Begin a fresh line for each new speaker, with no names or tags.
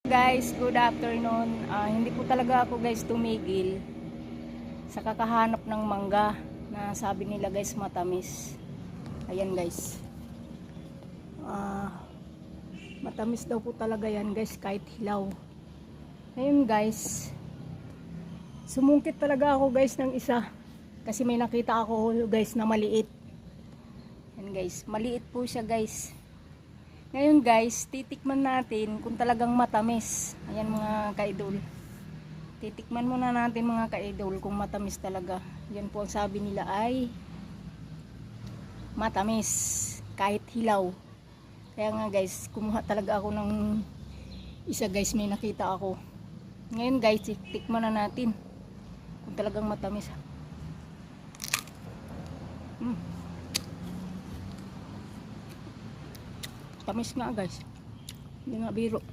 Guys, good afternoon. Hindi po talaga ako guys tumigil sa kakahanap ng mangga na sabi nila guys matamis. Ayan guys. Matamis daw po talaga yan guys kahit hilaw. Ngayon guys, sumungkit talaga ako guys ng isa kasi may nakita ako guys na maliit. Ayan guys, maliit po siya guys. Ngayon guys, titikman natin kung talagang matamis. Ayan mga ka-idol. Titikman muna natin mga ka-idol kung matamis talaga. Yan po ang sabi nila ay matamis kahit hilaw. Kaya nga guys, kumuha talaga ako ng isa guys, may nakita ako. Ngayon guys, titikman na natin kung talagang matamis. Tamis nga guys, hindi nga biro.